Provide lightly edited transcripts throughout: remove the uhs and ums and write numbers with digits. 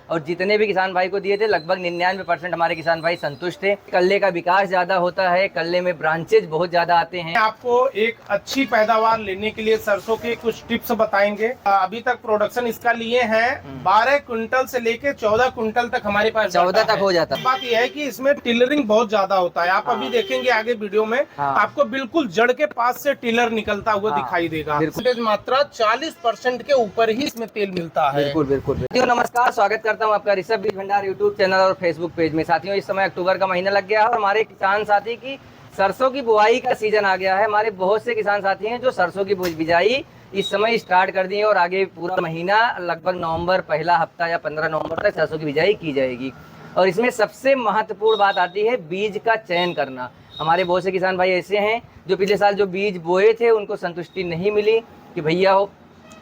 और जितने भी किसान भाई को दिए थे लगभग 99% हमारे किसान भाई संतुष्ट थे। कल्ले का विकास ज्यादा होता है, कल्ले में ब्रांचेज बहुत ज्यादा आते हैं। आपको एक अच्छी पैदावार लेने के लिए सरसों के कुछ टिप्स बताएंगे। अभी तक प्रोडक्शन इसका लिए हैं 12 क्विंटल से लेके 14 क्विंटल तक हमारे पास 14 तक हो जाता है। बात यह है कि इसमें टिलरिंग बहुत ज्यादा होता है। आप अभी देखेंगे आगे वीडियो में आपको बिल्कुल जड़ के पास से टिलर निकलता हुआ दिखाई देगा। मात्रा 40% के ऊपर ही इसमें तेल मिलता है। बिल्कुल बिल्कुल। नमस्कार, स्वागत करता हूं आपका ऋषभ बीज भंडार यूट्यूब चैनल और फेसबुक पेज में। साथियों, इस समय अक्टूबर का महीना लग गया है और हमारे किसान साथी की सरसों की बुआई का सीजन आ गया है। हमारे बहुत से किसान साथी हैं जो सरसों की बिजाई इस समय स्टार्ट कर दी है और आगे पूरा महीना लगभग नवंबर पहला हफ्ता या 15 नवंबर तक सरसों की बिजाई की जाएगी। और इसमें सबसे महत्वपूर्ण बात आती है बीज का चयन करना। हमारे बहुत से किसान भाई ऐसे हैं जो पिछले साल जो बीज बोए थे उनको संतुष्टि नहीं मिली कि भैया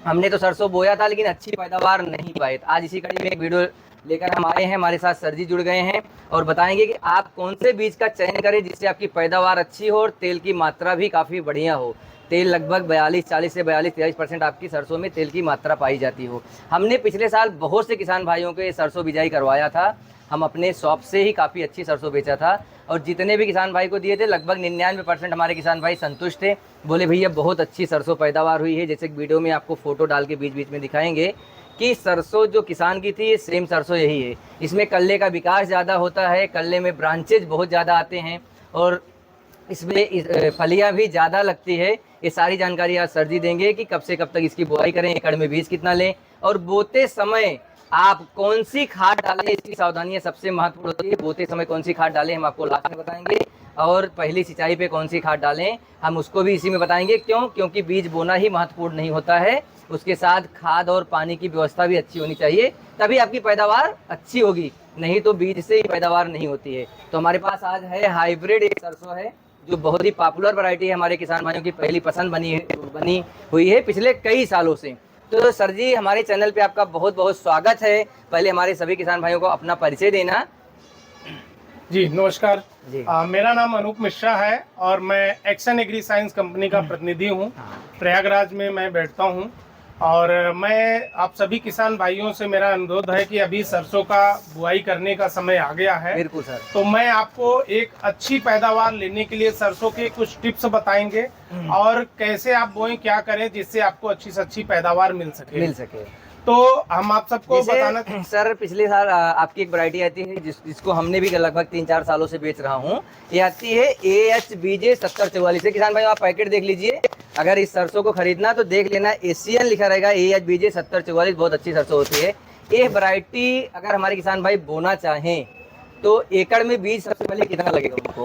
हमने तो सरसों बोया था लेकिन अच्छी पैदावार नहीं पाए। आज इसी कड़ी में एक वीडियो लेकर हम आए हैं। हमारे साथ सर जी जुड़ गए हैं और बताएंगे कि आप कौन से बीज का चयन करें जिससे आपकी पैदावार अच्छी हो और तेल की मात्रा भी काफ़ी बढ़िया हो। तेल लगभग 40 से 43% आपकी सरसों में तेल की मात्रा पाई जाती हो। हमने पिछले साल बहुत से किसान भाइयों के सरसों बिजाई करवाया था। हम अपने शॉप से ही काफ़ी अच्छी सरसों बेचा था और जितने भी किसान भाई को दिए थे लगभग 99% हमारे किसान भाई संतुष्ट थे। बोले भैया बहुत अच्छी सरसों पैदावार हुई है। जैसे वीडियो में आपको फोटो डाल के बीच बीच में दिखाएंगे कि सरसों जो किसान की थी ये सेम सरसों यही है। इसमें कल्ले का विकास ज़्यादा होता है, कल्ले में ब्रांचेज बहुत ज़्यादा आते हैं और इसमें फलियाँ भी ज़्यादा लगती है। ये सारी जानकारी आज सर जी देंगे कि कब से कब तक इसकी बुआई करें, एकड़ में बीज कितना लें और बोते समय आप कौन सी खाद डालें, इसकी सावधानियां सबसे महत्वपूर्ण होती है। बोते समय कौन सी खाद डालें हम आपको लास्ट में बताएंगे और पहली सिंचाई पे कौन सी खाद डालें हम उसको भी इसी में बताएंगे। क्योंकि बीज बोना ही महत्वपूर्ण नहीं होता है, उसके साथ खाद और पानी की व्यवस्था भी अच्छी होनी चाहिए, तभी आपकी पैदावार अच्छी होगी, नहीं तो बीज से ही पैदावार नहीं होती है। तो हमारे पास आज है हाइब्रिड एक सरसों है जो बहुत ही पॉपुलर वैरायटी है, हमारे किसान भाइयों की पहली पसंद बनी हुई है पिछले कई सालों से। तो सर जी, हमारे चैनल पे आपका बहुत बहुत स्वागत है। पहले हमारे सभी किसान भाइयों को अपना परिचय देना। जी नमस्कार जी। मेरा नाम अनूप मिश्रा है और मैं एक्शन एग्री साइंस कंपनी का प्रतिनिधि हूँ। प्रयागराज में मैं बैठता हूँ और मैं आप सभी किसान भाइयों से मेरा अनुरोध है कि अभी सरसों का बुआई करने का समय आ गया है। बिल्कुल सर। तो मैं आपको एक अच्छी पैदावार लेने के लिए सरसों के कुछ टिप्स बताएंगे और कैसे आप बोएं, क्या करें जिससे आपको अच्छी से अच्छी पैदावार मिल सके। तो हम आप सबको बताना सर, पिछले साल आपकी एक वैरायटी आती है जिसको हमने भी लगभग 3-4 सालों से बेच रहा हूँ। ये आती है AHBJ 7044 है। किसान भाई आप पैकेट देख लीजिए, अगर इस सरसों को खरीदना तो देख लेना, एशियन लिखा रहेगा। AHBJ 7044 बहुत अच्छी सरसों होती है। ये वैरायटी अगर हमारे किसान भाई बोना चाहें तो एकड़ में बीज सबसे पहले कितना लगेगा उनको?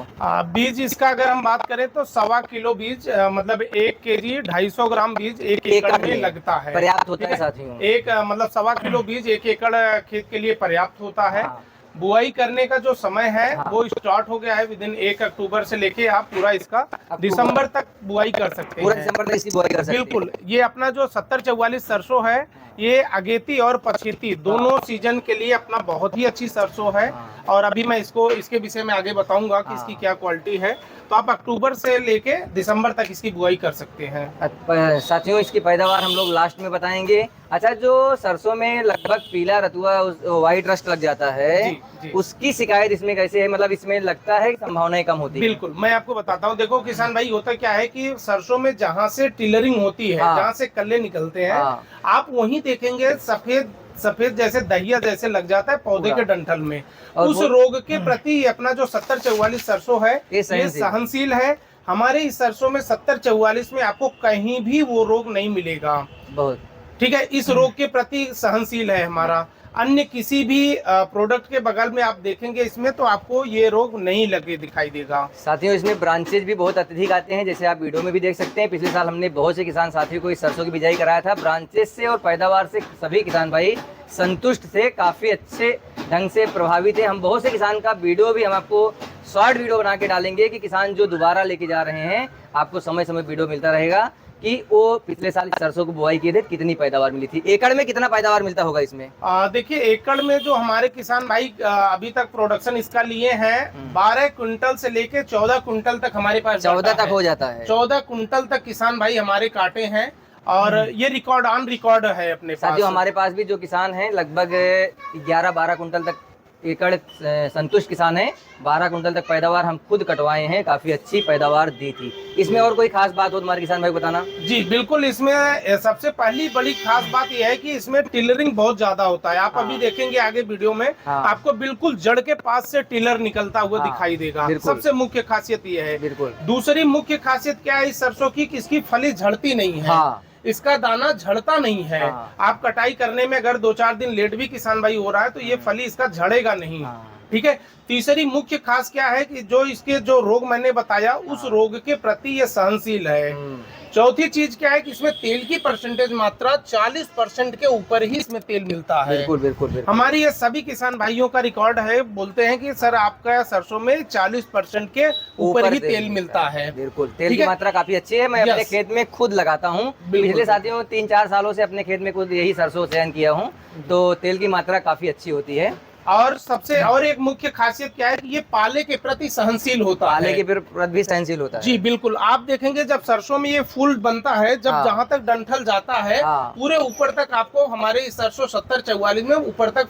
बीज इसका अगर हम बात करें तो 1.25 किलो बीज मतलब 1 kg 250 ग्राम बीज 1 एकड़ में लगता है। पर्याप्त होता है साथियों। एक मतलब 1.25 किलो बीज 1 एकड़ खेत के लिए पर्याप्त होता है। बुआई करने का जो समय है वो स्टार्ट हो गया है विदिन 1 अक्टूबर से लेके आप पूरा इसका दिसंबर तक बुआई कर सकते हैं। पूरा दिसंबर तक इसकी बुआई कर सकते हैं। बिल्कुल। ये अपना जो 7044 सरसों है ये अगेती और पछेती दोनों सीजन के लिए अपना बहुत ही अच्छी सरसों है और अभी मैं इसके विषय में आगे बताऊंगा कि इसकी क्या क्वालिटी है। तो आप अक्टूबर से लेके दिसंबर तक इसकी बुआई कर सकते हैं। साथियों, इसकी पैदावार हम लोग लास्ट में बताएंगे। अच्छा, जो सरसों में लगभग पीला रतुआ व्हाइट रस्ट लग जाता है, जी। उसकी शिकायत इसमें कैसे है? मतलब इसमें लगता है कि संभावनाएं कम होती है। बिल्कुल, मैं आपको बताता हूँ। देखो किसान भाई, होता क्या है कि सरसों में जहाँ से टिलरिंग होती है, जहाँ से कल्ले निकलते हैं, आप वहीं देखेंगे सफेद जैसे दहिया जैसे लग जाता है पौधे के डंठल में। उस रोग के प्रति अपना जो 7044 सरसों है ये सहनशील है। हमारे इस सरसों में 7044 में आपको कहीं भी वो रोग नहीं मिलेगा। बहुत ठीक है, इस रोग के प्रति सहनशील है हमारा। अन्य किसी भी प्रोडक्ट के बगल में आप देखेंगे इसमें तो आपको ये रोग नहीं लगे दिखाई देगा। साथियों, इसमें ब्रांचेज भी बहुत अत्यधिक आते हैं, जैसे आप वीडियो में भी देख सकते हैं। पिछले साल हमने बहुत से किसान साथियों को इस सरसों की बिजाई कराया था। ब्रांचेज से और पैदावार से सभी किसान भाई संतुष्ट थे, काफ़ी अच्छे ढंग से प्रभावित थे। हम बहुत से किसान का वीडियो भी हम आपको शॉर्ट वीडियो बना के डालेंगे कि किसान जो दोबारा लेके जा रहे हैं, आपको समय समय वीडियो मिलता रहेगा कि वो पिछले साल सरसों को बुआई किए थे, कितनी पैदावार मिली थी। एकड़ में कितना पैदावार मिलता होगा इसमें? देखिए, एकड़ में जो हमारे किसान भाई अभी तक प्रोडक्शन इसका लिए हैं 12 क्विंटल से लेके 14 क्विंटल तक हमारे पास 14 तक हो जाता है। 14 क्विंटल तक किसान भाई हमारे काटे हैं और ये रिकॉर्ड ऑन रिकॉर्ड है अपने पास। साथियों हमारे पास भी जो किसान हैं लगभग 11-12 कुंटल तक एकड़ संतुष्ट किसान है। 12 कुंटल तक पैदावार हम खुद कटवाए हैं, काफी अच्छी पैदावार दी थी। इसमें और कोई खास बात हो तुम्हारे किसान भाई बताना। जी बिल्कुल, इसमें सबसे पहली बड़ी खास बात यह है कि इसमें टिलरिंग बहुत ज्यादा होता है। आप अभी देखेंगे आगे वीडियो में आपको बिल्कुल जड़ के पास से टिलर निकलता हुआ दिखाई देगा। सबसे मुख्य खासियत यह है। बिल्कुल। दूसरी मुख्य खासियत क्या है इस सरसों की, इसकी फली झड़ती नहीं है। इसका दाना झड़ता नहीं है। आप कटाई करने में अगर 2-4 दिन लेट भी किसान भाई हो रहा है तो ये फली इसका झड़ेगा नहीं। ठीक है। तीसरी मुख्य खास क्या है कि जो इसके जो रोग मैंने बताया उस रोग के प्रति ये सहनशील है। चौथी चीज क्या है कि इसमें तेल की परसेंटेज मात्रा 40% के ऊपर ही इसमें तेल मिलता है। बिल्कुल बिल्कुल, बिल्कुल। हमारी ये सभी किसान भाइयों का रिकॉर्ड है, बोलते हैं कि सर आपका सरसों में 40% के ऊपर ही तेल मिलता है। बिल्कुल, तेल की मात्रा काफी अच्छी है। मैं अपने खेत में खुद लगाता हूँ। पिछले साथियों 3-4 सालों से अपने खेत में खुद यही सरसों चयन किया हूँ, तो तेल की मात्रा काफी अच्छी होती है। और एक मुख्य खासियत क्या है कि ये पाले के प्रति सहनशील होता है। पाले के प्रति भी सहनशील होता है। जी बिल्कुल। आप देखेंगे जब सरसों में ये फूल बनता है, जब जहाँ तक डंठल जाता है पूरे ऊपर तक आपको हमारे इस सरसों 7044 में ऊपर तक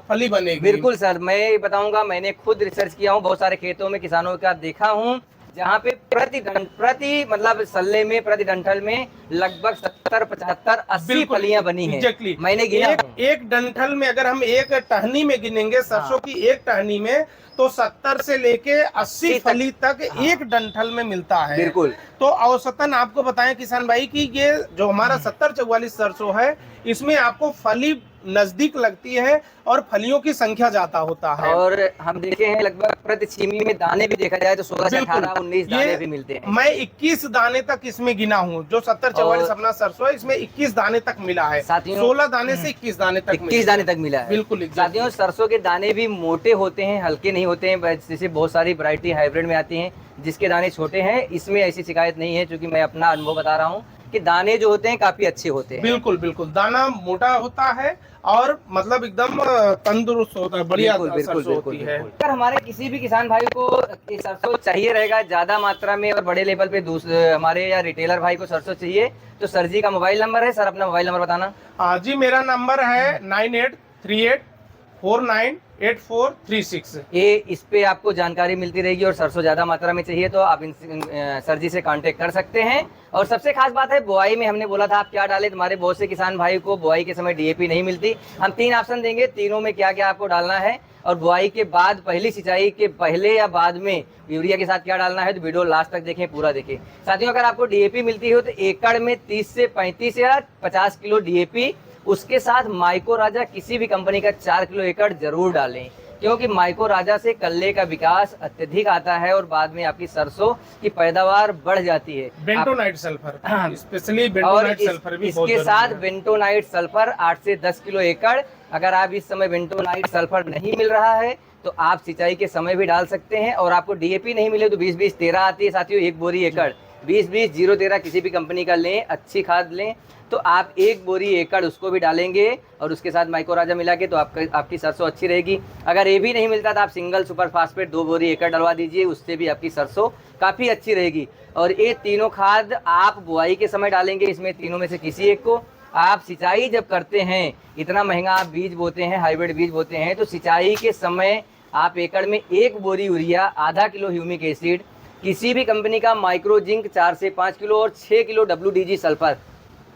फली बनेगी। बिल्कुल सर, मैं बताऊंगा, मैंने खुद रिसर्च किया हूँ, बहुत सारे खेतों में किसानों का देखा हूँ जहाँ पे प्रति मतलब सल्ले में प्रति डंठल में लगभग 70, 75, 80 फलियां बनी हैं। एग्जैक्टली। मैंने गिना एक डंठल में अगर हम एक टहनी में गिनेंगे सरसों की एक टहनी में तो 70 से लेके 80 फली तक एक डंठल में मिलता है। बिल्कुल। तो औसतन आपको बताएं किसान भाई कि ये जो हमारा 7044 सरसों है इसमें आपको फली नजदीक लगती है और फलियों की संख्या ज्यादा होता है। और हम देखे हैं लगभग प्रति छीमी में दाने भी देखा जाए तो 16 से 18, 19 दाने भी मिलते हैं। मैं 21 दाने तक इसमें गिना हूँ। जो 7044 अपना सरसों है इसमें 21 दाने तक मिला है। 16 दाने से 21 दाने तक 21 दाने तक मिला है। बिल्कुल। साथियों सरसों के दाने भी मोटे होते हैं, हल्के नहीं होते हैं। जैसे बहुत सारी वैरायटी हाइब्रिड में आती है जिसके दाने छोटे हैं, इसमें ऐसी शिकायत नहीं है। क्योंकि मैं अपना अनुभव बता रहा हूँ कि दाने जो होते हैं काफी अच्छे होते हैं। बिल्कुल बिल्कुल, दाना मोटा होता है और मतलब एकदम तंदुरुस्त होता है, बढ़िया सरसों होती है। अगर हमारे किसी भी किसान भाई को सरसों चाहिए रहेगा ज्यादा मात्रा में और बड़े लेवल पे हमारे या रिटेलर भाई को सरसों चाहिए तो सर जी का मोबाइल नंबर है। सर अपना मोबाइल नंबर बताना। जी मेरा नंबर है 9838498436। ये इस पे आपको जानकारी मिलती रहेगी और सरसों ज्यादा मात्रा में चाहिए तो आप सर जी से कांटेक्ट कर सकते हैं। और सबसे खास बात है बुआई में हमने बोला था आप क्या डालें, तुम्हारे बहुत से किसान भाई को बुआई के समय डीएपी नहीं मिलती। हम 3 ऑप्शन देंगे, तीनों में क्या क्या आपको डालना है और बुआई के बाद पहली सिंचाई के पहले या बाद में यूरिया के साथ क्या डालना है तो वीडियो लास्ट तक देखें, पूरा देखें। साथियों अगर आपको डीएपी मिलती हो तो एकड़ में 30 से 35 या 50 किलो डीएपी, उसके साथ माइको राजा किसी भी कंपनी का 4 किलो एकड़ जरूर डालें। क्योंकि माइको राजा से कल्ले का विकास अत्यधिक आता है और बाद में आपकी सरसों की पैदावार बढ़ जाती है। Bentonite sulphur, specially bentonite sulphur भी इसके साथ बेंटोनाइट सल्फर 8 से 10 किलो एकड़। अगर आप इस समय बेंटोनाइट सल्फर नहीं मिल रहा है तो आप सिंचाई के समय भी डाल सकते हैं। और आपको डीएपी नहीं मिले तो 20-20-13 आती है साथियों, 1 बोरी एकड़ 20-20-0-13 किसी भी कंपनी का लें, अच्छी खाद लें तो आप 1 बोरी एकड़ उसको भी डालेंगे और उसके साथ माइको राजा मिला के तो आपकी सरसों अच्छी रहेगी। अगर ये भी नहीं मिलता तो आप सिंगल सुपर फास्फेट 2 बोरी एकड़ डलवा दीजिए, उससे भी आपकी सरसों काफ़ी अच्छी रहेगी। और ये तीनों खाद आप बुआई के समय डालेंगे, इसमें तीनों में से किसी एक को। आप सिंचाई जब करते हैं, इतना महंगा आप बीज बोते हैं, हाइब्रिड बीज बोते हैं, तो सिंचाई के समय आप एकड़ में 1 बोरी यूरिया, आधा किलो ह्यूमिक एसिड, किसी भी कंपनी का माइक्रो जिंक 4 से 5 किलो और 6 किलो WDG सल्फर।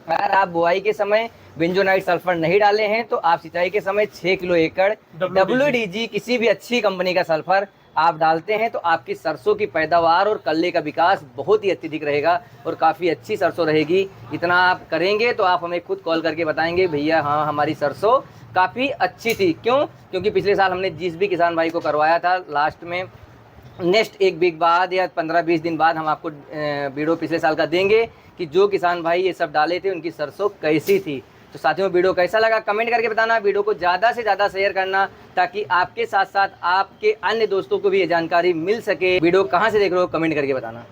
अगर आप बुआई के समय बेंजोनाइट सल्फर नहीं डाले हैं तो आप सिंचाई के समय 6 किलो एकड़ WDG किसी भी अच्छी कंपनी का सल्फर आप डालते हैं तो आपकी सरसों की पैदावार और कल्ले का विकास बहुत ही अत्यधिक रहेगा और काफ़ी अच्छी सरसों रहेगी। इतना आप करेंगे तो आप हमें खुद कॉल करके बताएंगे भैया हाँ हमारी सरसों काफ़ी अच्छी थी। क्यों? क्योंकि पिछले साल हमने जिस भी किसान भाई को करवाया था, लास्ट में नेक्स्ट 1 वीक बाद या 15-20 दिन बाद हम आपको वीडियो पिछले साल का देंगे कि जो किसान भाई ये सब डाले थे उनकी सरसों कैसी थी। तो साथियों वीडियो कैसा लगा कमेंट करके बताना, वीडियो को ज़्यादा से ज़्यादा शेयर करना ताकि आपके साथ साथ आपके अन्य दोस्तों को भी ये जानकारी मिल सके। वीडियो कहाँ से देख रहे हो कमेंट करके बताना।